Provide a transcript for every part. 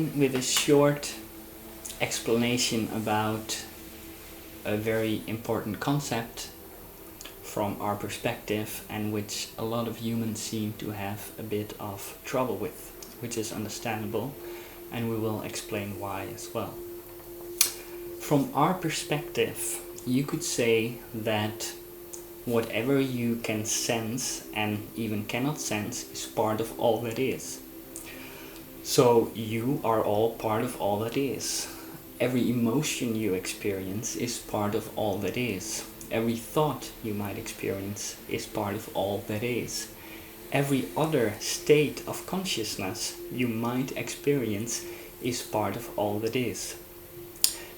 With a short explanation about a very important concept from our perspective, and which a lot of humans seem to have a bit of trouble with, which is understandable, and we will explain why as well. From our perspective, you could say that whatever you can sense and even cannot sense is part of all that is. So you are all part of all that is. Every emotion you experience is part of all that is. Every thought you might experience is part of all that is. Every other state of consciousness you might experience is part of all that is.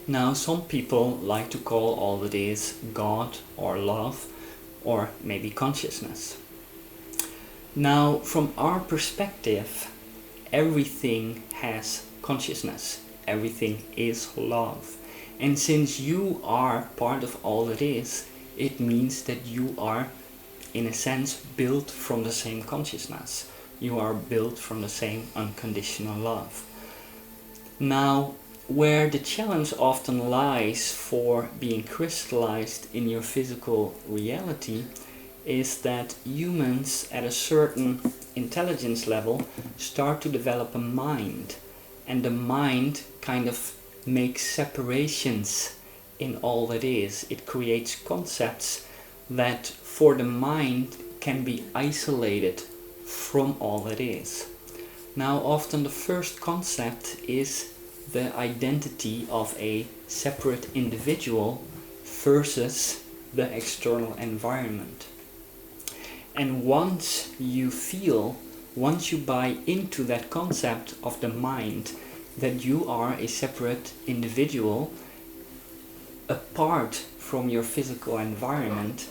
Now, some people like to call all that is God or love or maybe consciousness. Now, from our perspective, everything has consciousness. Everything is love. And since you are part of all that is, it means that you are, in a sense, built from the same consciousness. You are built from the same unconditional love. Now, where the challenge often lies for being crystallized in your physical reality is that humans at a certain intelligence level start to develop a mind, and the mind kind of makes separations in all that is. It creates concepts that for the mind can be isolated from all that is. Now, often the first concept is the identity of a separate individual versus the external environment. And once you buy into that concept of the mind, that you are a separate individual apart from your physical environment,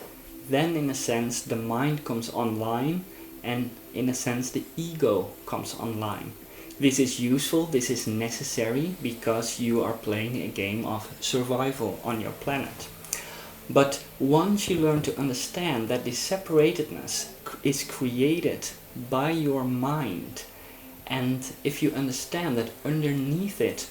then in a sense the mind comes online, and in a sense the ego comes online. This is useful, this is necessary, because you are playing a game of survival on your planet. But once you learn to understand that this separatedness is created by your mind, and if you understand that underneath it,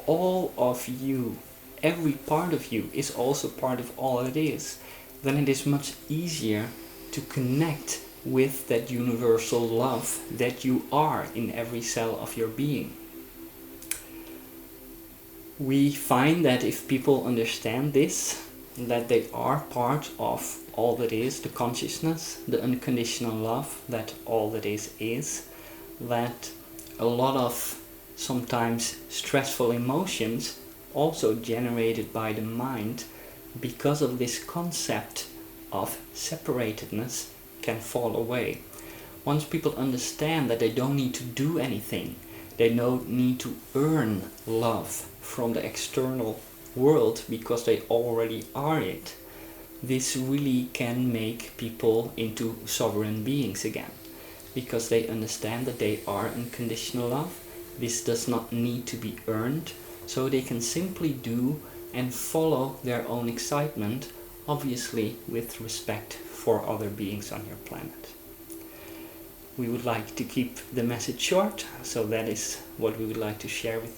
all of you, every part of you is also part of all it is, then it is much easier to connect with that universal love that you are in every cell of your being. We find that if people understand this, that they are part of all that is, the consciousness, the unconditional love that all that is, that a lot of sometimes stressful emotions also generated by the mind because of this concept of separatedness can fall away. Once people understand that they don't need to do anything, they don't need to earn love from the external world because they already are it, this really can make people into sovereign beings again, because they understand that they are unconditional love. This does not need to be earned, so they can simply do and follow their own excitement, obviously with respect for other beings on your planet. We would like to keep the message short, so that is what we would like to share with you.